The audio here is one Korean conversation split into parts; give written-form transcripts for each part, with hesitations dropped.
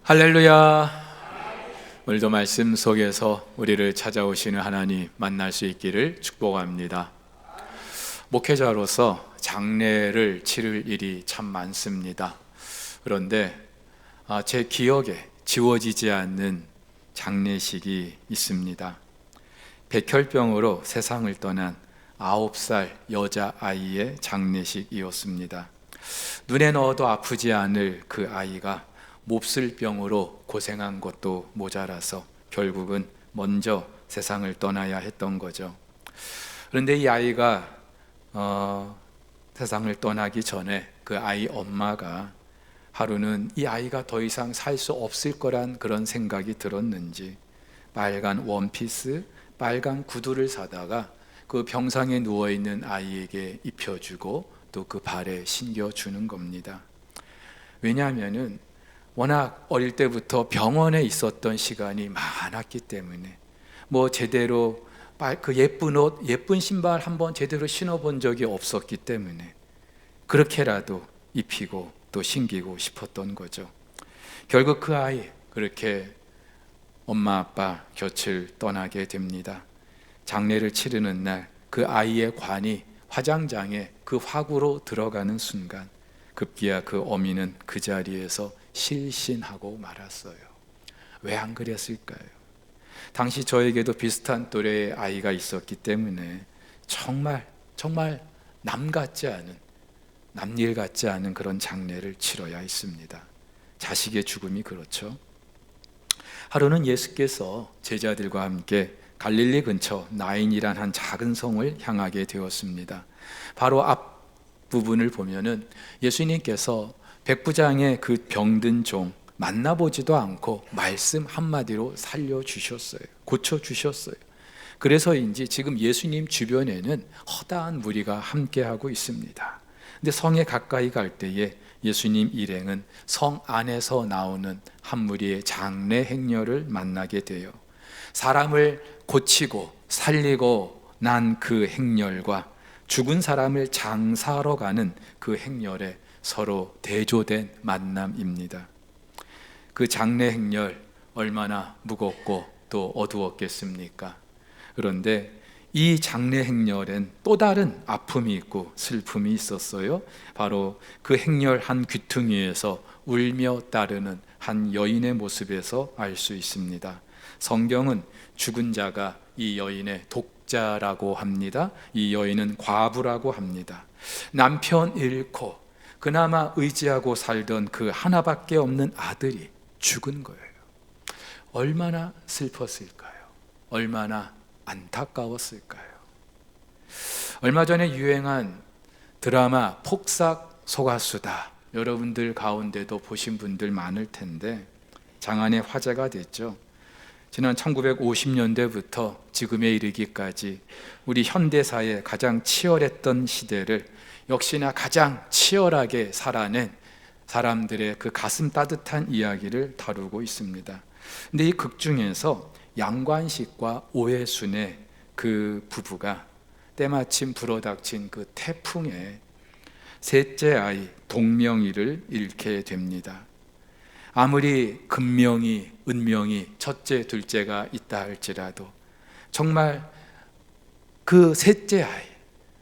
할렐루야. 오늘도 말씀 속에서 우리를 찾아오시는 하나님 만날 수 있기를 축복합니다. 목회자로서 장례를 치를 일이 참 많습니다. 그런데 제 기억에 지워지지 않는 장례식이 있습니다. 백혈병으로 세상을 떠난 9살 여자아이의 장례식이었습니다. 눈에 넣어도 아프지 않을 그 아이가 몹쓸병으로 고생한 것도 모자라서 결국은 먼저 세상을 떠나야 했던 거죠. 그런데 이 아이가 세상을 떠나기 전에 그 아이 엄마가 하루는 이 아이가 더 이상 살 수 없을 거란 그런 생각이 들었는지 빨간 원피스, 빨간 구두를 사다가 그 병상에 누워있는 아이에게 입혀주고 또 그 발에 신겨주는 겁니다. 왜냐하면은 워낙 어릴 때부터 병원에 있었던 시간이 많았기 때문에 제대로 그 예쁜 옷, 예쁜 신발 한번 제대로 신어본 적이 없었기 때문에 그렇게라도 입히고 또 신기고 싶었던 거죠. 결국 그 아이 그렇게 엄마 아빠 곁을 떠나게 됩니다. 장례를 치르는 날 그 아이의 관이 화장장에 그 화구로 들어가는 순간 급기야 그 어미는 그 자리에서 실신하고 말았어요. 왜 안 그랬을까요? 당시 저에게도 비슷한 또래의 아이가 있었기 때문에 정말 남 일 같지 않은 그런 장례를 치러야 했습니다. 자식의 죽음이 그렇죠. 하루는 예수께서 제자들과 함께 갈릴리 근처 나인이란 한 작은 성을 향하게 되었습니다. 바로 앞부분을 보면은 예수님께서 백부장의 그 병든 종 만나보지도 않고 말씀 한마디로 살려주셨어요. 고쳐주셨어요. 그래서인지 지금 예수님 주변에는 허다한 무리가 함께하고 있습니다. 근데 성에 가까이 갈 때에 예수님 일행은 성 안에서 나오는 한 무리의 장례 행렬을 만나게 돼요. 사람을 고치고 살리고 난 그 행렬과 죽은 사람을 장사하러 가는 그 행렬에 서로 대조된 만남입니다. 그 장례 행렬 얼마나 무겁고 또 어두웠겠습니까? 그런데 이 장례 행렬엔 또 다른 아픔이 있고 슬픔이 있었어요. 바로 그 행렬 한 귀퉁이에서 울며 따르는 한 여인의 모습에서 알 수 있습니다. 성경은 죽은 자가 이 여인의 독자라고 합니다. 이 여인은 과부라고 합니다. 남편 잃고 그나마 의지하고 살던 그 하나밖에 없는 아들이 죽은 거예요. 얼마나 슬펐을까요? 얼마나 안타까웠을까요? 얼마 전에 유행한 드라마 폭삭 속았수다, 여러분들 가운데도 보신 분들 많을 텐데 장안의 화제가 됐죠. 지난 1950년대부터 지금에 이르기까지 우리 현대사의 가장 치열했던 시대를 역시나 가장 치열하게 살아낸 사람들의 그 가슴 따뜻한 이야기를 다루고 있습니다. 근데 이 극 중에서 양관식과 오해순의 그 부부가 때마침 불어닥친 그 태풍에 셋째 아이 동명이를 잃게 됩니다. 아무리 금명이, 은명이 첫째, 둘째가 있다 할지라도 정말 그 셋째 아이,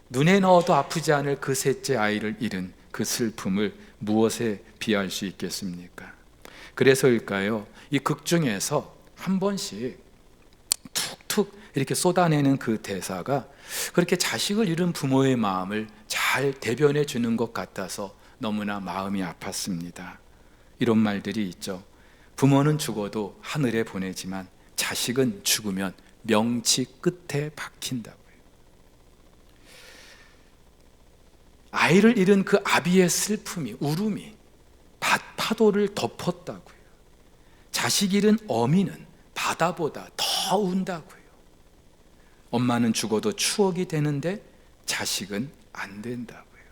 눈에 넣어도 아프지 않을 그 셋째 아이를 잃은 그 슬픔을 무엇에 비할 수 있겠습니까? 그래서일까요? 이 극 중에서 한 번씩 툭툭 이렇게 쏟아내는 그 대사가 그렇게 자식을 잃은 부모의 마음을 잘 대변해 주는 것 같아서 너무나 마음이 아팠습니다. 이런 말들이 있죠. 부모는 죽어도 하늘에 보내지만 자식은 죽으면 명치 끝에 박힌다고요. 아이를 잃은 그 아비의 슬픔이, 울음이 파도를 덮었다고요. 자식 잃은 어미는 바다보다 더 운다고요. 엄마는 죽어도 추억이 되는데 자식은 안 된다고요.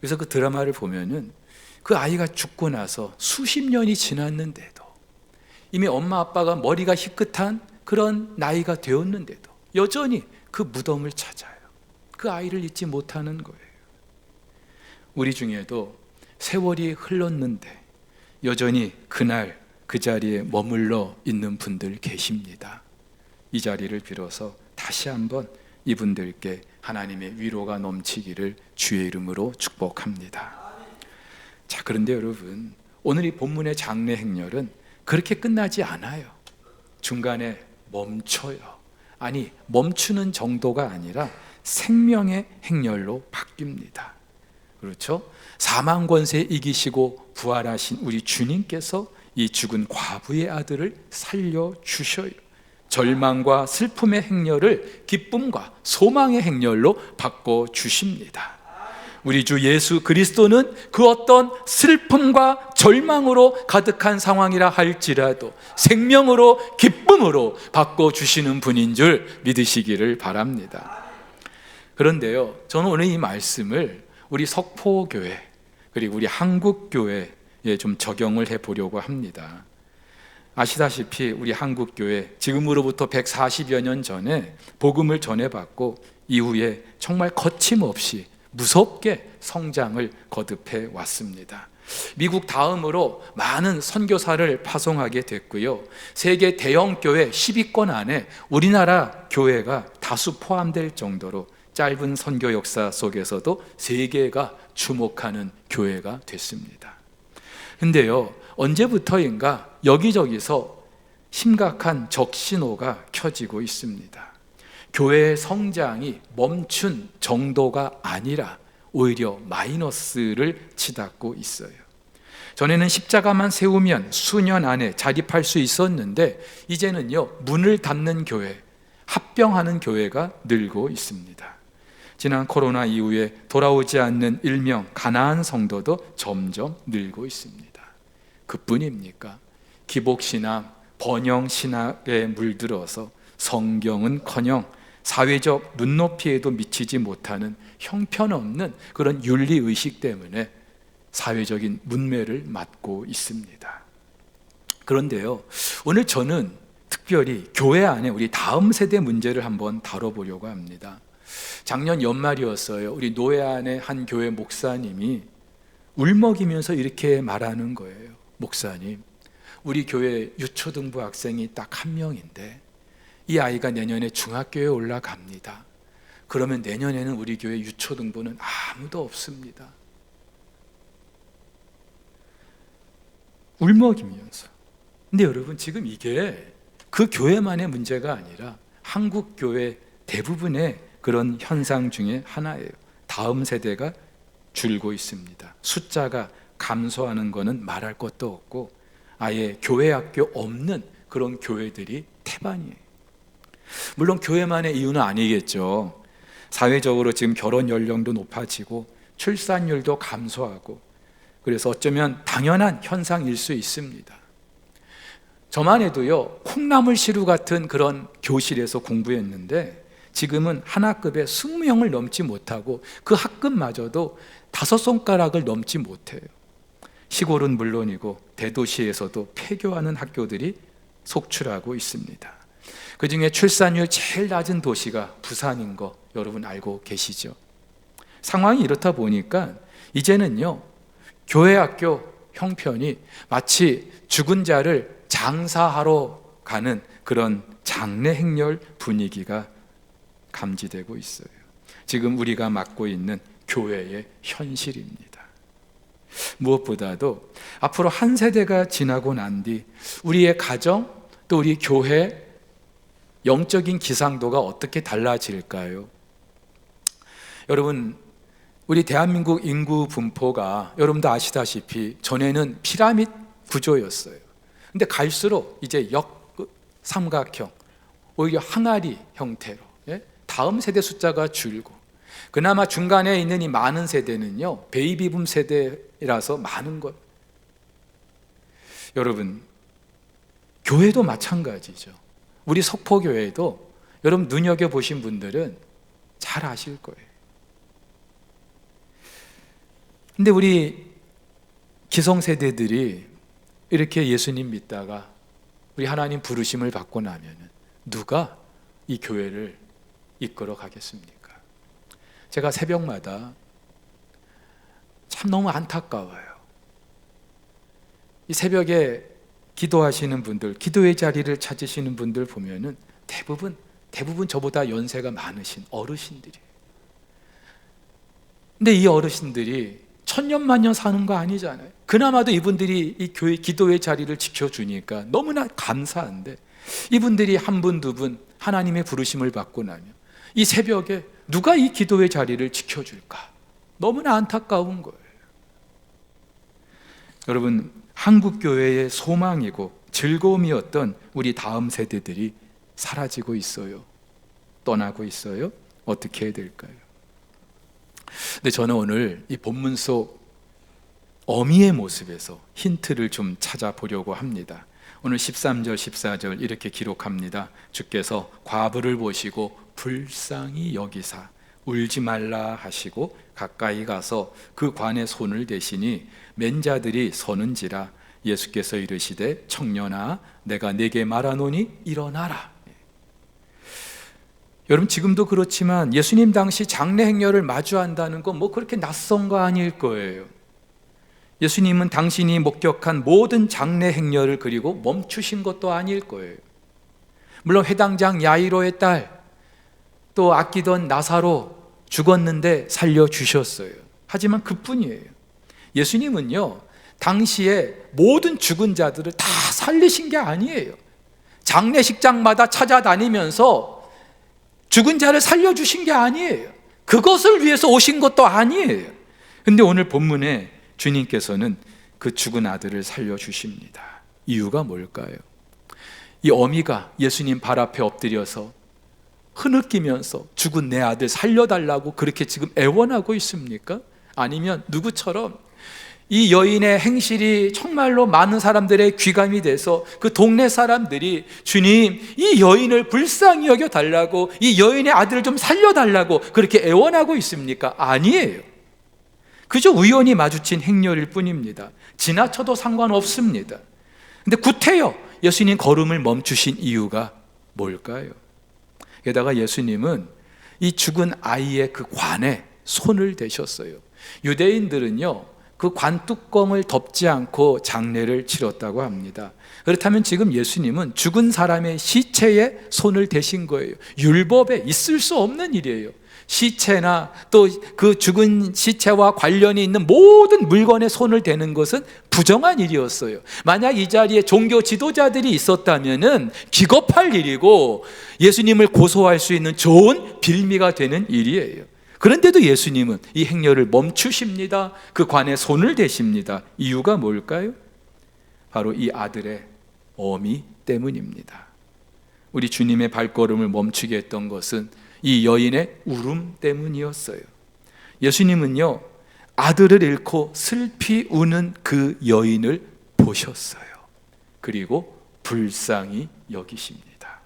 그래서 그 드라마를 보면은 그 아이가 죽고 나서 수십 년이 지났는데도 이미 엄마 아빠가 머리가 희끗한 그런 나이가 되었는데도 여전히 그 무덤을 찾아요. 그 아이를 잊지 못하는 거예요. 우리 중에도 세월이 흘렀는데 여전히 그날 그 자리에 머물러 있는 분들 계십니다. 이 자리를 빌어서 다시 한번 이분들께 하나님의 위로가 넘치기를 주의 이름으로 축복합니다. 자, 그런데 여러분, 오늘 이 본문의 장례 행렬은 그렇게 끝나지 않아요. 중간에 멈춰요. 아니, 멈추는 정도가 아니라 생명의 행렬로 바뀝니다. 그렇죠? 사망 권세 이기시고 부활하신 우리 주님께서 이 죽은 과부의 아들을 살려주셔요. 절망과 슬픔의 행렬을 기쁨과 소망의 행렬로 바꿔주십니다. 우리 주 예수 그리스도는 그 어떤 슬픔과 절망으로 가득한 상황이라 할지라도 생명으로 기쁨으로 바꿔주시는 분인 줄 믿으시기를 바랍니다. 그런데요, 저는 오늘 이 말씀을 우리 석포교회 그리고 우리 한국교회에 좀 적용을 해보려고 합니다. 아시다시피 우리 한국교회 지금으로부터 140여 년 전에 복음을 전해받고 이후에 정말 거침없이 무섭게 성장을 거듭해 왔습니다. 미국 다음으로 많은 선교사를 파송하게 됐고요. 세계 대형 교회 10위권 안에 우리나라 교회가 다수 포함될 정도로 짧은 선교 역사 속에서도 세계가 주목하는 교회가 됐습니다. 근데요, 언제부터인가 여기저기서 심각한 적신호가 켜지고 있습니다. 교회의 성장이 멈춘 정도가 아니라 오히려 마이너스를 치닫고 있어요. 전에는 십자가만 세우면 수년 안에 자립할 수 있었는데 이제는요, 문을 닫는 교회, 합병하는 교회가 늘고 있습니다. 지난 코로나 이후에 돌아오지 않는 일명 가나안 성도도 점점 늘고 있습니다. 그뿐입니까? 기복신앙, 번영신학에 물들어서 성경은커녕 사회적 눈높이에도 미치지 못하는 형편없는 그런 윤리의식 때문에 사회적인 문매를 맞고 있습니다. 그런데요, 오늘 저는 특별히 교회 안에 우리 다음 세대 문제를 한번 다뤄보려고 합니다. 작년 연말이었어요. 우리 노회안의 한 교회 목사님이 울먹이면서 이렇게 말하는 거예요. 목사님, 우리 교회 유초등부 학생이 딱 한 명인데 이 아이가 내년에 중학교에 올라갑니다. 그러면 내년에는 우리 교회 유초등부는 아무도 없습니다. 울먹이면서. 근데 여러분, 지금 이게 그 교회만의 문제가 아니라 한국 교회 대부분의 그런 현상 중에 하나예요. 다음 세대가 줄고 있습니다. 숫자가 감소하는 것은 말할 것도 없고 아예 교회 학교 없는 그런 교회들이 태반이에요. 물론 교회만의 이유는 아니겠죠. 사회적으로 지금 결혼 연령도 높아지고 출산율도 감소하고, 그래서 어쩌면 당연한 현상일 수 있습니다. 저만 해도요, 콩나물 시루 같은 그런 교실에서 공부했는데 지금은 한 학급에 20명을 넘지 못하고 그 학급마저도 5손가락을 넘지 못해요. 시골은 물론이고 대도시에서도 폐교하는 학교들이 속출하고 있습니다. 그 중에 출산율 제일 낮은 도시가 부산인 거 여러분 알고 계시죠? 상황이 이렇다 보니까 이제는요, 교회 학교 형편이 마치 죽은 자를 장사하러 가는 그런 장례 행렬 분위기가 감지되고 있어요. 지금 우리가 맡고 있는 교회의 현실입니다. 무엇보다도 앞으로 한 세대가 지나고 난 뒤 우리의 가정 또 우리 교회 영적인 기상도가 어떻게 달라질까요? 여러분, 우리 대한민국 인구 분포가 여러분도 아시다시피 전에는 피라미드 구조였어요. 근데 갈수록 이제 역삼각형, 오히려 항아리 형태로 다음 세대 숫자가 줄고, 그나마 중간에 있는 이 많은 세대는요, 베이비붐 세대라서 많은 것. 여러분, 교회도 마찬가지죠. 우리 석포교회도 여러분 눈여겨보신 분들은 잘 아실 거예요. 근데 우리 기성세대들이 이렇게 예수님 믿다가 우리 하나님 부르심을 받고 나면 누가 이 교회를 이끌어 가겠습니까? 제가 새벽마다 참 너무 안타까워요. 이 새벽에 기도하시는 분들, 기도의 자리를 찾으시는 분들 보면은 대부분 저보다 연세가 많으신 어르신들이에요. 근데 이 어르신들이 천년만년 사는 거 아니잖아요. 그나마도 이분들이 이 교회 기도의 자리를 지켜주니까 너무나 감사한데, 이분들이 한 분, 두 분 하나님의 부르심을 받고 나면 이 새벽에 누가 이 기도의 자리를 지켜줄까? 너무나 안타까운 거예요. 여러분, 한국교회의 소망이고 즐거움이었던 우리 다음 세대들이 사라지고 있어요. 떠나고 있어요. 어떻게 해야 될까요? 근데 저는 오늘 이 본문 속 어미의 모습에서 힌트를 좀 찾아보려고 합니다. 오늘 13절, 14절 이렇게 기록합니다. 주께서 과부를 보시고 불쌍히 여기사 울지 말라 하시고 가까이 가서 그 관에 손을 대시니 맨자들이 서는지라. 예수께서 이르시되 청년아 내가 네게 말하노니 일어나라. 여러분, 지금도 그렇지만 예수님 당시 장례 행렬을 마주한다는 건 뭐 그렇게 낯선 거 아닐 거예요. 예수님은 당신이 목격한 모든 장례 행렬을 그리고 멈추신 것도 아닐 거예요. 물론 회당장 야이로의 딸, 또 아끼던 나사로 죽었는데 살려주셨어요. 하지만 그뿐이에요. 예수님은요, 당시에 모든 죽은 자들을 다 살리신 게 아니에요. 장례식장마다 찾아다니면서 죽은 자를 살려주신 게 아니에요. 그것을 위해서 오신 것도 아니에요. 근데 오늘 본문에 주님께서는 그 죽은 아들을 살려주십니다. 이유가 뭘까요? 이 어미가 예수님 발 앞에 엎드려서 흐느끼면서 죽은 내 아들 살려달라고 그렇게 지금 애원하고 있습니까? 아니면 누구처럼 이 여인의 행실이 정말로 많은 사람들의 귀감이 돼서 그 동네 사람들이 주님, 이 여인을 불쌍히 여겨달라고, 이 여인의 아들을 좀 살려달라고 그렇게 애원하고 있습니까? 아니에요. 그저 우연히 마주친 행렬일 뿐입니다. 지나쳐도 상관없습니다. 근데 구태여 예수님 걸음을 멈추신 이유가 뭘까요? 게다가 예수님은 이 죽은 아이의 그 관에 손을 대셨어요. 유대인들은요, 그 관뚜껑을 덮지 않고 장례를 치렀다고 합니다. 그렇다면 지금 예수님은 죽은 사람의 시체에 손을 대신 거예요. 율법에 있을 수 없는 일이에요. 시체나 또 그 죽은 시체와 관련이 있는 모든 물건에 손을 대는 것은 부정한 일이었어요. 만약 이 자리에 종교 지도자들이 있었다면은 기겁할 일이고 예수님을 고소할 수 있는 좋은 빌미가 되는 일이에요. 그런데도 예수님은 이 행렬을 멈추십니다. 그 관에 손을 대십니다. 이유가 뭘까요? 바로 이 아들의 어미 때문입니다. 우리 주님의 발걸음을 멈추게 했던 것은 이 여인의 울음 때문이었어요. 예수님은요, 아들을 잃고 슬피 우는 그 여인을 보셨어요. 그리고 불쌍히 여기십니다.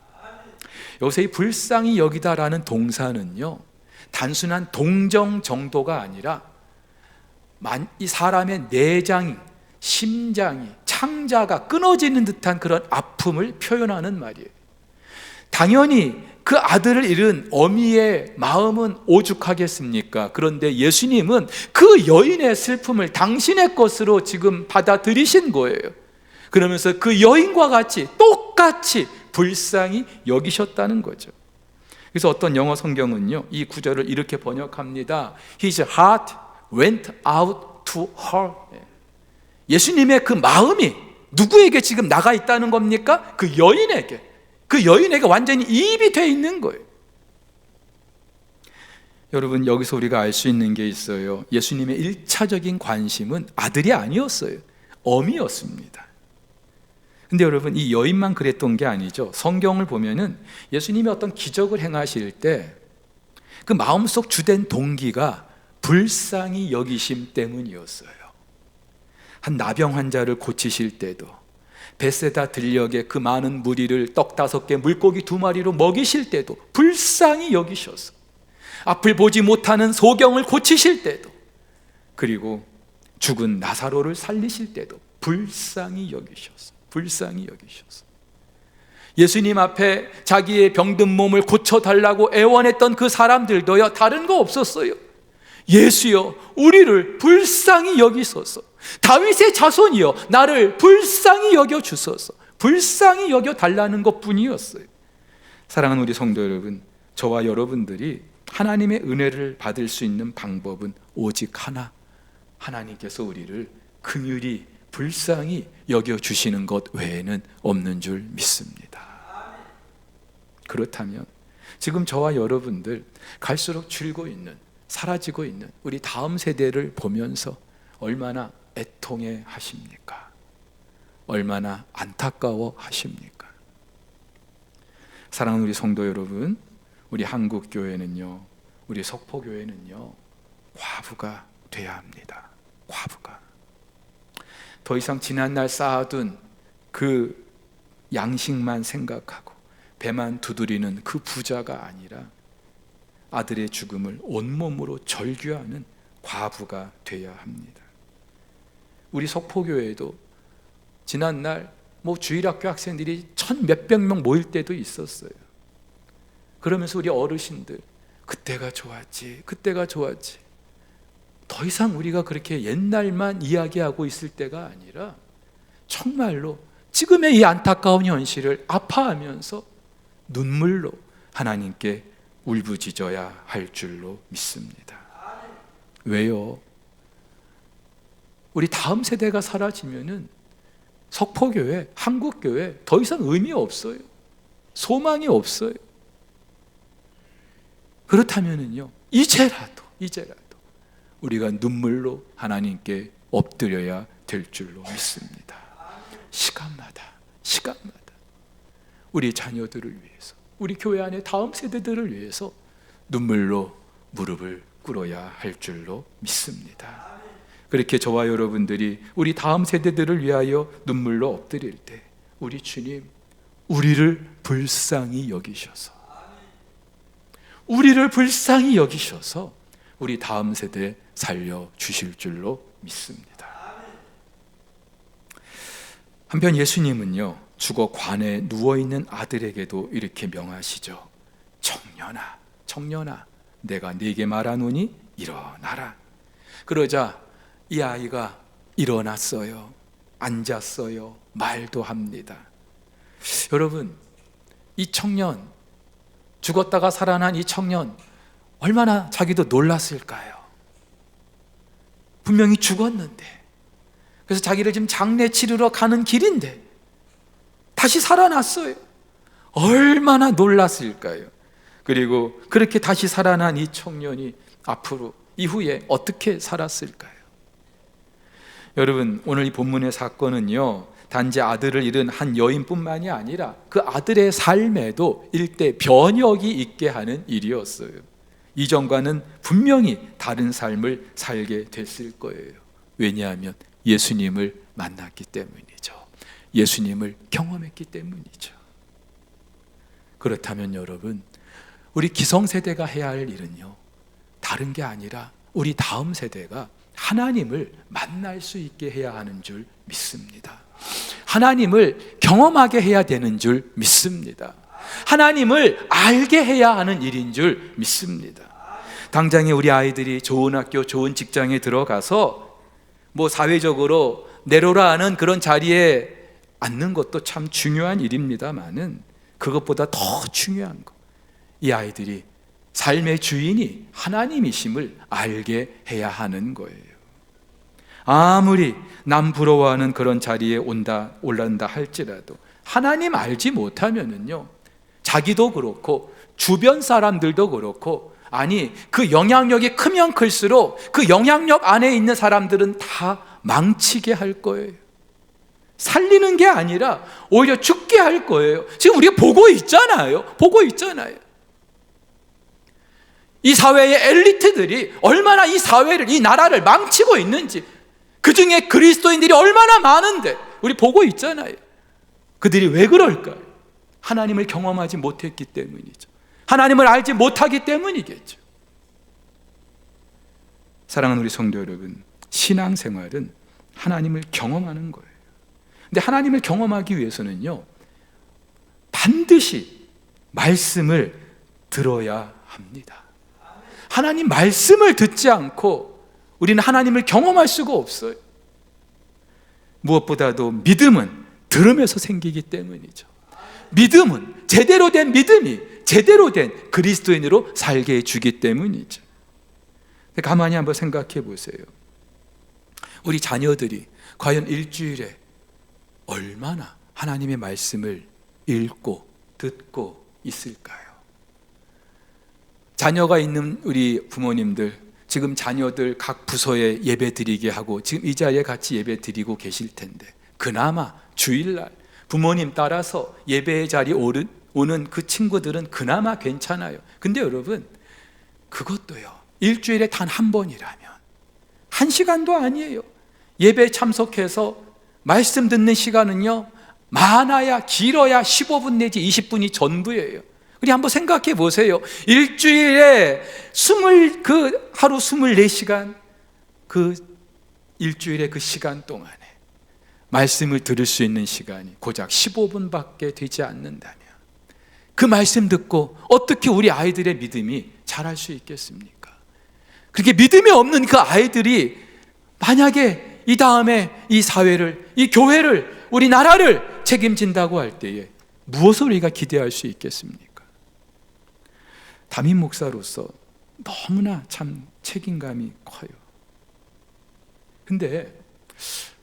여기서 이 불쌍히 여기다라는 동사는요, 단순한 동정 정도가 아니라 이 사람의 내장이, 심장이, 창자가 끊어지는 듯한 그런 아픔을 표현하는 말이에요. 당연히 그 아들을 잃은 어미의 마음은 오죽하겠습니까? 그런데 예수님은 그 여인의 슬픔을 당신의 것으로 지금 받아들이신 거예요. 그러면서 그 여인과 같이 똑같이 불쌍히 여기셨다는 거죠. 그래서 어떤 영어 성경은요, 이 구절을 이렇게 번역합니다. His heart went out to her. 예수님의 그 마음이 누구에게 지금 나가 있다는 겁니까? 그 여인에게 완전히 이입이 돼 있는 거예요. 여러분, 여기서 우리가 알 수 있는 게 있어요. 예수님의 1차적인 관심은 아들이 아니었어요. 어미였습니다. 근데 여러분, 이 여인만 그랬던 게 아니죠. 성경을 보면은 예수님이 어떤 기적을 행하실 때 그 마음속 주된 동기가 불쌍히 여기심 때문이었어요. 한 나병 환자를 고치실 때도, 베세다 들녘에 그 많은 무리를 떡 5개 물고기 2마리로 먹이실 때도 불쌍히 여기셔서, 앞을 보지 못하는 소경을 고치실 때도, 그리고 죽은 나사로를 살리실 때도 불쌍히 여기셔서 예수님 앞에 자기의 병든 몸을 고쳐달라고 애원했던 그 사람들도요, 다른 거 없었어요. 예수여 우리를 불쌍히 여기소서. 다윗의 자손이여 나를 불쌍히 여겨 주소서. 불쌍히 여겨 달라는 것뿐이었어요. 사랑하는 우리 성도 여러분, 저와 여러분들이 하나님의 은혜를 받을 수 있는 방법은 오직 하나, 하나님께서 우리를 긍휼히 불쌍히 여겨주시는 것 외에는 없는 줄 믿습니다. 그렇다면 지금 저와 여러분들 갈수록 줄고 있는, 사라지고 있는 우리 다음 세대를 보면서 얼마나 애통해 하십니까? 얼마나 안타까워 하십니까? 사랑하는 우리 성도 여러분, 우리 한국교회는요, 우리 석포교회는요, 과부가 돼야 합니다. 과부가. 더 이상 지난날 쌓아둔 그 양식만 생각하고 배만 두드리는 그 부자가 아니라 아들의 죽음을 온몸으로 절규하는 과부가 돼야 합니다. 우리 석포교회도 지난날 주일학교 학생들이 1,000몇백 명 모일 때도 있었어요. 그러면서 우리 어르신들, 그때가 좋았지, 그때가 좋았지. 더 이상 우리가 그렇게 옛날만 이야기하고 있을 때가 아니라 정말로 지금의 이 안타까운 현실을 아파하면서 눈물로 하나님께 울부짖어야 할 줄로 믿습니다. 왜요? 우리 다음 세대가 사라지면은 석포교회, 한국교회 더 이상 의미 없어요. 소망이 없어요. 그렇다면은요, 이제라도 우리가 눈물로 하나님께 엎드려야 될 줄로 믿습니다. 시간마다 우리 자녀들을 위해서, 우리 교회 안에 다음 세대들을 위해서 눈물로 무릎을 꿇어야 할 줄로 믿습니다. 그렇게 저와 여러분들이 우리 다음 세대들을 위하여 눈물로 엎드릴 때 우리 주님, 우리를 불쌍히 여기셔서 우리 다음 세대 살려주실 줄로 믿습니다. 한편 예수님은요, 죽어 관에 누워있는 아들에게도 이렇게 명하시죠. 청년아, 내가 네게 말하노니 일어나라. 그러자 이 아이가 일어났어요. 앉았어요. 말도 합니다. 여러분, 이 청년, 죽었다가 살아난 이 청년 얼마나 자기도 놀랐을까요? 분명히 죽었는데, 그래서 자기를 지금 장례 치르러 가는 길인데 다시 살아났어요. 얼마나 놀랐을까요? 그리고 그렇게 다시 살아난 이 청년이 앞으로 이후에 어떻게 살았을까요? 여러분, 오늘 이 본문의 사건은요, 단지 아들을 잃은 한 여인뿐만이 아니라 그 아들의 삶에도 일대 변혁이 있게 하는 일이었어요. 이전과는 분명히 다른 삶을 살게 됐을 거예요. 왜냐하면 예수님을 만났기 때문이죠. 예수님을 경험했기 때문이죠. 그렇다면 여러분, 우리 기성세대가 해야 할 일은요, 다른 게 아니라 우리 다음 세대가 하나님을 만날 수 있게 해야 하는 줄 믿습니다. 하나님을 경험하게 해야 되는 줄 믿습니다. 하나님을 알게 해야 하는 일인 줄 믿습니다. 당장에 우리 아이들이 좋은 학교, 좋은 직장에 들어가서 사회적으로 내로라 하는 그런 자리에 앉는 것도 참 중요한 일입니다만은 그것보다 더 중요한 것, 이 아이들이 삶의 주인이 하나님이심을 알게 해야 하는 거예요. 아무리 남 부러워하는 그런 자리에 올란다 할지라도 하나님 알지 못하면은요, 자기도 그렇고 주변 사람들도 그렇고, 아니 그 영향력이 크면 클수록 그 영향력 안에 있는 사람들은 다 망치게 할 거예요. 살리는 게 아니라 오히려 죽게 할 거예요. 지금 우리가 보고 있잖아요. 이 사회의 엘리트들이 얼마나 이 사회를, 이 나라를 망치고 있는지, 그 중에 그리스도인들이 얼마나 많은데 우리 보고 있잖아요. 그들이 왜 그럴까요? 하나님을 경험하지 못했기 때문이죠. 하나님을 알지 못하기 때문이겠죠. 사랑하는 우리 성도 여러분, 신앙생활은 하나님을 경험하는 거예요. 근데 하나님을 경험하기 위해서는요, 반드시 말씀을 들어야 합니다. 하나님 말씀을 듣지 않고 우리는 하나님을 경험할 수가 없어요. 무엇보다도 믿음은 들으면서 생기기 때문이죠. 믿음은 제대로 된 믿음이 제대로 된 그리스도인으로 살게 해주기 때문이죠. 가만히 한번 생각해 보세요. 우리 자녀들이 과연 일주일에 얼마나 하나님의 말씀을 읽고 듣고 있을까요? 자녀가 있는 우리 부모님들, 지금 자녀들 각 부서에 예배 드리게 하고 지금 이 자리에 같이 예배 드리고 계실 텐데, 그나마 주일날 부모님 따라서 예배의 자리에 오는 그 친구들은 그나마 괜찮아요. 근데 여러분, 그것도요, 일주일에 단 한 번이라면, 1시간도 아니에요. 예배 참석해서 말씀 듣는 시간은요, 많아야 길어야 15분 내지 20분이 전부예요. 우리 한번 생각해 보세요. 일주일에 하루 24시간, 그 일주일에 그 시간 동안에 말씀을 들을 수 있는 시간이 고작 15분밖에 되지 않는다면, 그 말씀 듣고 어떻게 우리 아이들의 믿음이 자랄 수 있겠습니까? 그렇게 믿음이 없는 그 아이들이 만약에 이 다음에 이 사회를, 이 교회를, 우리 나라를 책임진다고 할 때에 무엇을 우리가 기대할 수 있겠습니까? 담임 목사로서 너무나 참 책임감이 커요. 근데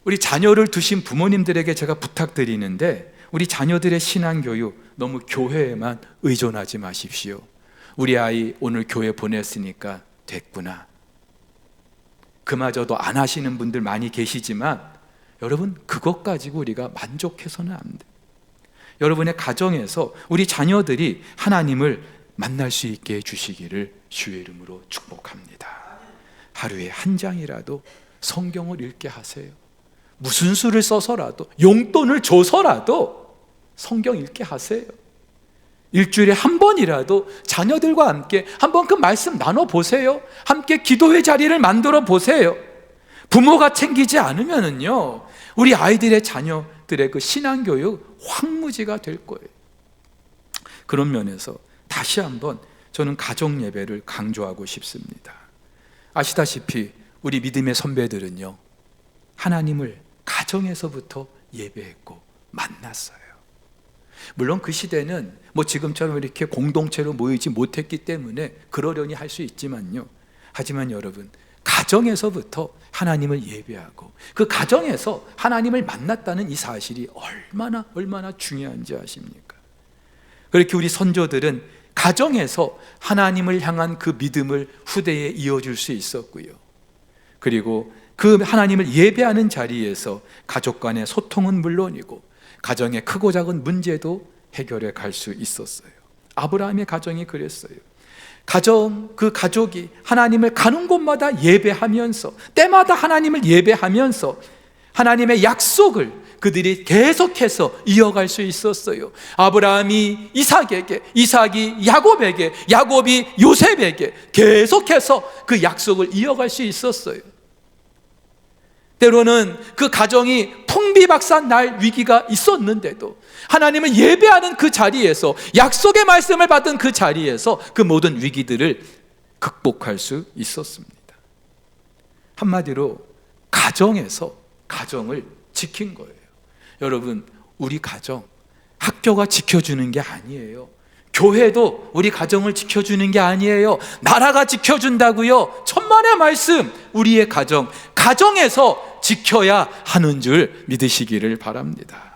우리 자녀를 두신 부모님들에게 제가 부탁드리는데, 우리 자녀들의 신앙교육 너무 교회에만 의존하지 마십시오. 우리 아이 오늘 교회 보냈으니까 됐구나, 그마저도 안 하시는 분들 많이 계시지만, 여러분, 그것 가지고 우리가 만족해서는 안 돼요. 여러분의 가정에서 우리 자녀들이 하나님을 만날 수 있게 해주시기를 주의 이름으로 축복합니다. 하루에 한 장이라도 성경을 읽게 하세요. 무슨 수를 써서라도, 용돈을 줘서라도 성경 읽게 하세요. 일주일에 한 번이라도 자녀들과 함께 한번 그 말씀 나눠보세요. 함께 기도회 자리를 만들어 보세요. 부모가 챙기지 않으면은요, 우리 아이들의 자녀들의 그 신앙교육 황무지가 될 거예요. 그런 면에서 다시 한번 저는 가정 예배를 강조하고 싶습니다. 아시다시피 우리 믿음의 선배들은요, 하나님을 가정에서부터 예배했고 만났어요. 물론 그 시대는 뭐 지금처럼 이렇게 공동체로 모이지 못했기 때문에 그러려니 할 수 있지만요, 하지만 여러분, 가정에서부터 하나님을 예배하고 그 가정에서 하나님을 만났다는 이 사실이 얼마나 중요한지 아십니까? 그렇게 우리 선조들은 가정에서 하나님을 향한 그 믿음을 후대에 이어줄 수 있었고요, 그리고 그 하나님을 예배하는 자리에서 가족 간의 소통은 물론이고 가정의 크고 작은 문제도 해결해 갈 수 있었어요. 아브라함의 가정이 그랬어요. 그 가족이 하나님을 가는 곳마다 예배하면서, 때마다 하나님을 예배하면서 하나님의 약속을 그들이 계속해서 이어갈 수 있었어요. 아브라함이 이삭에게, 이삭이 야곱에게, 야곱이 요셉에게 계속해서 그 약속을 이어갈 수 있었어요. 때로는 그 가정이 풍비박산 날 위기가 있었는데도 하나님을 예배하는 그 자리에서, 약속의 말씀을 받은 그 자리에서 그 모든 위기들을 극복할 수 있었습니다. 한마디로 가정에서 가정을 지킨 거예요. 여러분, 우리 가정, 학교가 지켜주는 게 아니에요. 교회도 우리 가정을 지켜주는 게 아니에요. 나라가 지켜준다고요? 천만의 말씀, 우리의 가정에서 지켜야 하는 줄 믿으시기를 바랍니다.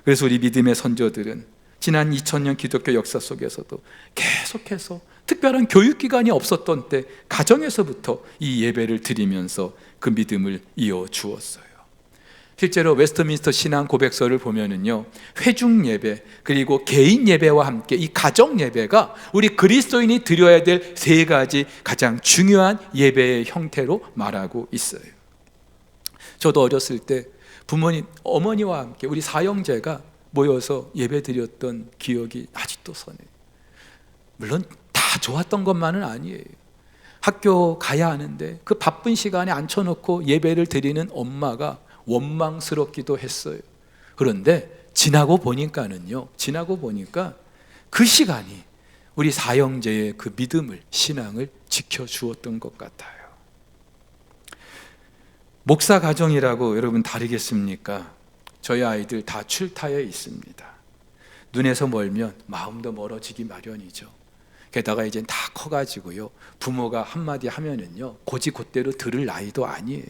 그래서 우리 믿음의 선조들은 지난 2000년 기독교 역사 속에서도 계속해서 특별한 교육기관이 없었던 때 가정에서부터 이 예배를 드리면서 그 믿음을 이어 주었어요. 실제로 웨스트민스터 신앙 고백서를 보면은요, 회중 예배 그리고 개인 예배와 함께 이 가정 예배가 우리 그리스도인이 드려야 될 3가지 가장 중요한 예배의 형태로 말하고 있어요. 저도 어렸을 때 부모님, 어머니와 함께 우리 사형제가 모여서 예배 드렸던 기억이 아직도 선해요. 물론 다 좋았던 것만은 아니에요. 학교 가야 하는데 그 바쁜 시간에 앉혀놓고 예배를 드리는 엄마가 원망스럽기도 했어요. 그런데 지나고 보니까 그 시간이 우리 사형제의 그 믿음을, 신앙을 지켜주었던 것 같아요. 목사 가정이라고 여러분 다르겠습니까? 저희 아이들 다 출타에 있습니다. 눈에서 멀면 마음도 멀어지기 마련이죠. 게다가 이제 다 커가지고요, 부모가 한마디 하면은요 곧이곧대로 들을 나이도 아니에요.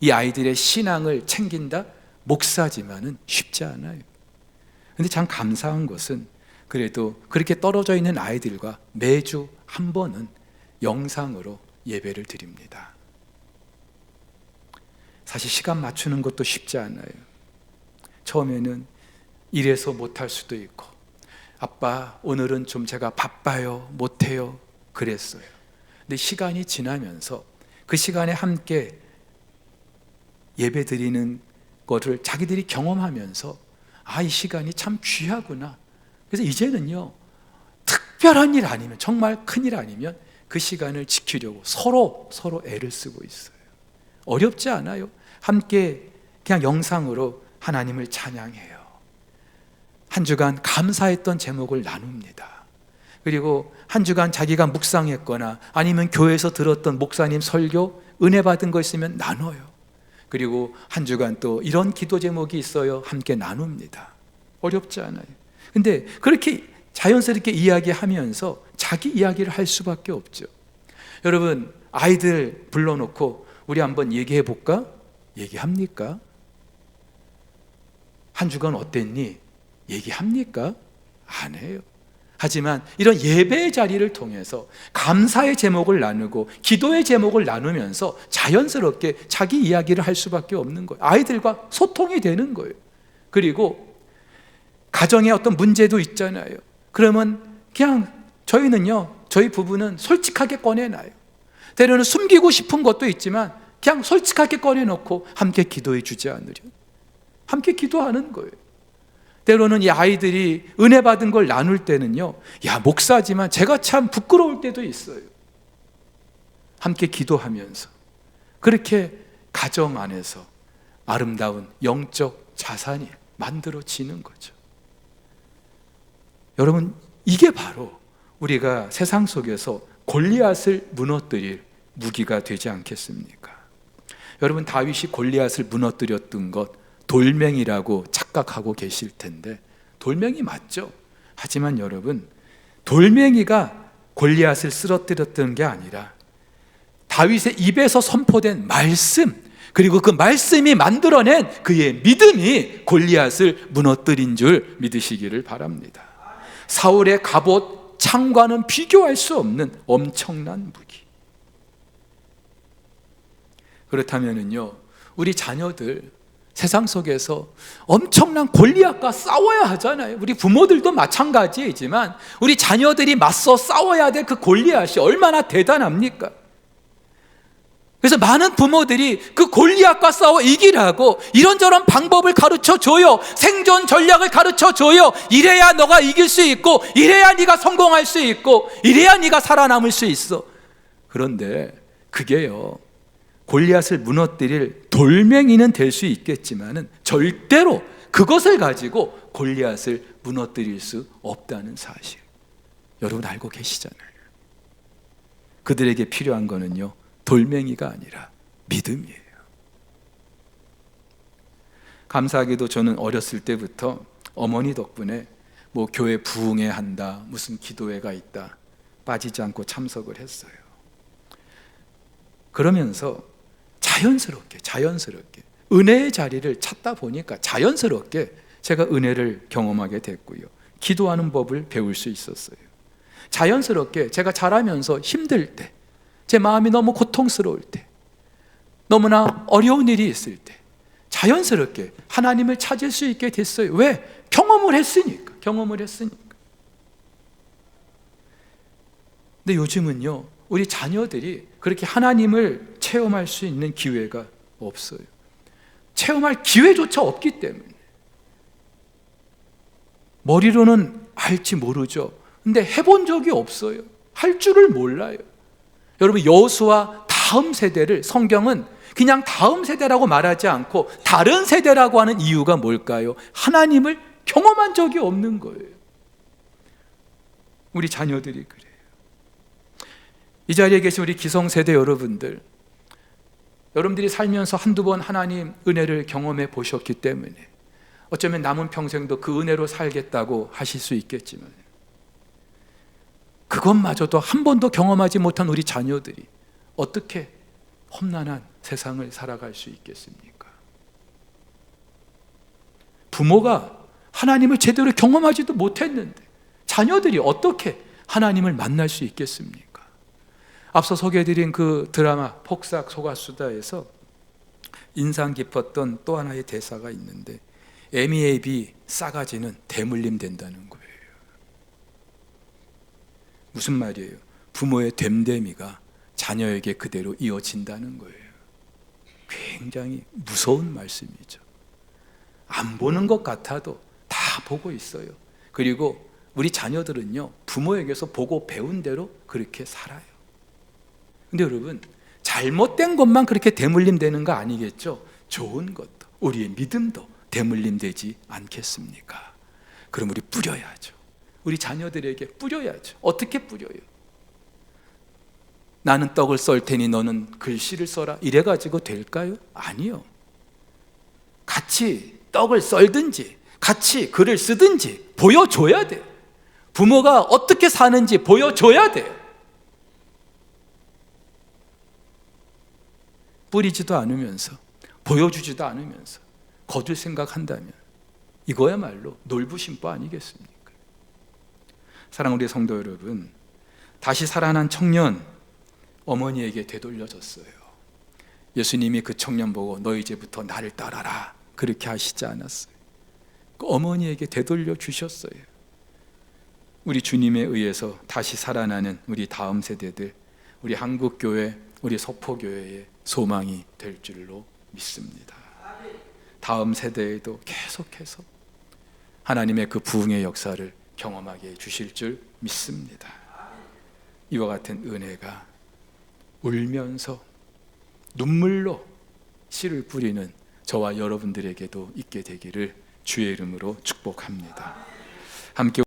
이 아이들의 신앙을 챙긴다? 목사지만은 쉽지 않아요. 근데 참 감사한 것은 그래도 그렇게 떨어져 있는 아이들과 매주 한 번은 영상으로 예배를 드립니다. 사실 시간 맞추는 것도 쉽지 않아요. 처음에는 이래서 못할 수도 있고, 아빠 오늘은 좀 제가 바빠요, 못해요, 그랬어요. 근데 시간이 지나면서 그 시간에 함께 예배 드리는 것을 자기들이 경험하면서 이 시간이 참 귀하구나. 그래서 이제는요, 특별한 일 아니면, 정말 큰일 아니면 그 시간을 지키려고 서로 애를 쓰고 있어요. 어렵지 않아요. 함께 그냥 영상으로 하나님을 찬양해요. 한 주간 감사했던 제목을 나눕니다. 그리고 한 주간 자기가 묵상했거나 아니면 교회에서 들었던 목사님 설교, 은혜 받은 거 있으면 나눠요. 그리고 한 주간 또 이런 기도 제목이 있어요, 함께 나눕니다. 어렵지 않아요. 근데 그렇게 자연스럽게 이야기하면서 자기 이야기를 할 수밖에 없죠. 여러분, 아이들 불러놓고 우리 한번 얘기해 볼까? 얘기합니까? 한 주간 어땠니? 얘기합니까? 안 해요. 하지만 이런 예배의 자리를 통해서 감사의 제목을 나누고 기도의 제목을 나누면서 자연스럽게 자기 이야기를 할 수밖에 없는 거예요. 아이들과 소통이 되는 거예요. 그리고 가정에 어떤 문제도 있잖아요. 그러면 그냥 저희 부부는 솔직하게 꺼내놔요. 때로는 숨기고 싶은 것도 있지만 그냥 솔직하게 꺼내놓고 함께 기도해 주지 않으려, 함께 기도하는 거예요. 때로는 이 아이들이 은혜 받은 걸 나눌 때는요, 목사지만 제가 참 부끄러울 때도 있어요. 함께 기도하면서 그렇게 가정 안에서 아름다운 영적 자산이 만들어지는 거죠. 여러분, 이게 바로 우리가 세상 속에서 골리앗을 무너뜨릴 무기가 되지 않겠습니까? 여러분, 다윗이 골리앗을 무너뜨렸던 것 돌멩이라고 착각하고 계실 텐데, 돌멩이 맞죠? 하지만 여러분, 돌멩이가 골리앗을 쓰러뜨렸던 게 아니라 다윗의 입에서 선포된 말씀, 그리고 그 말씀이 만들어낸 그의 믿음이 골리앗을 무너뜨린 줄 믿으시기를 바랍니다. 사울의 갑옷, 창과는 비교할 수 없는 엄청난 무기. 그렇다면요, 우리 자녀들 세상 속에서 엄청난 골리앗과 싸워야 하잖아요. 우리 부모들도 마찬가지이지만 우리 자녀들이 맞서 싸워야 될 그 골리앗이 얼마나 대단합니까? 그래서 많은 부모들이 그 골리앗과 싸워 이기라고 이런저런 방법을 가르쳐줘요. 생존 전략을 가르쳐줘요. 이래야 너가 이길 수 있고, 이래야 네가 성공할 수 있고, 이래야 네가 살아남을 수 있어. 그런데 그게요, 골리앗을 무너뜨릴 돌멩이는 될 수 있겠지만은 절대로 그것을 가지고 골리앗을 무너뜨릴 수 없다는 사실, 여러분 알고 계시잖아요. 그들에게 필요한 거는요, 돌멩이가 아니라 믿음이에요. 감사하게도 저는 어렸을 때부터 어머니 덕분에 교회 부흥회 한다, 무슨 기도회가 있다, 빠지지 않고 참석을 했어요. 그러면서 자연스럽게 은혜의 자리를 찾다 보니까 자연스럽게 제가 은혜를 경험하게 됐고요, 기도하는 법을 배울 수 있었어요. 자연스럽게 제가 자라면서 힘들 때, 제 마음이 너무 고통스러울 때, 너무나 어려운 일이 있을 때 자연스럽게 하나님을 찾을 수 있게 됐어요. 왜? 경험을 했으니까. 근데 요즘은요, 우리 자녀들이 그렇게 하나님을 체험할 수 있는 기회가 없어요. 체험할 기회조차 없기 때문에. 머리로는 알지 모르죠. 근데 해본 적이 없어요. 할 줄을 몰라요. 여러분, 여호수아 다음 세대를 성경은 그냥 다음 세대라고 말하지 않고 다른 세대라고 하는 이유가 뭘까요? 하나님을 경험한 적이 없는 거예요. 우리 자녀들이 그래요. 이 자리에 계신 우리 기성세대 여러분들이 살면서 한두 번 하나님 은혜를 경험해 보셨기 때문에 어쩌면 남은 평생도 그 은혜로 살겠다고 하실 수 있겠지만, 그것마저도 한 번도 경험하지 못한 우리 자녀들이 어떻게 험난한 세상을 살아갈 수 있겠습니까? 부모가 하나님을 제대로 경험하지도 못했는데 자녀들이 어떻게 하나님을 만날 수 있겠습니까? 앞서 소개해드린 그 드라마 폭삭 소가수다에서 인상 깊었던 또 하나의 대사가 있는데, 에미에이비 싸가지는 대물림 된다는 거예요. 무슨 말이에요? 부모의 됨됨이가 자녀에게 그대로 이어진다는 거예요. 굉장히 무서운 말씀이죠. 안 보는 것 같아도 다 보고 있어요. 그리고 우리 자녀들은요, 부모에게서 보고 배운 대로 그렇게 살아요. 근데 여러분, 잘못된 것만 그렇게 대물림 되는 거 아니겠죠? 좋은 것도, 우리의 믿음도 대물림 되지 않겠습니까? 그럼 우리 뿌려야죠. 우리 자녀들에게 뿌려야죠. 어떻게 뿌려요? 나는 떡을 썰 테니 너는 글씨를 써라, 이래가지고 될까요? 아니요. 같이 떡을 썰든지 같이 글을 쓰든지 보여줘야 돼요. 부모가 어떻게 사는지 보여줘야 돼요. 뿌리지도 않으면서, 보여주지도 않으면서 거둘 생각한다면 이거야말로 놀부심보 아니겠습니까? 사랑하는 우리 성도 여러분, 다시 살아난 청년 어머니에게 되돌려졌어요. 예수님이 그 청년 보고 너 이제부터 나를 따라라 그렇게 하시지 않았어요. 그 어머니에게 되돌려 주셨어요. 우리 주님에 의해서 다시 살아나는 우리 다음 세대들, 우리 한국교회, 우리 서포교회의 소망이 될 줄로 믿습니다. 다음 세대에도 계속해서 하나님의 그 부흥의 역사를 경험하게 해주실 줄 믿습니다. 이와 같은 은혜가 울면서 눈물로 씨를 뿌리는 저와 여러분들에게도 있게 되기를 주의 이름으로 축복합니다. 함께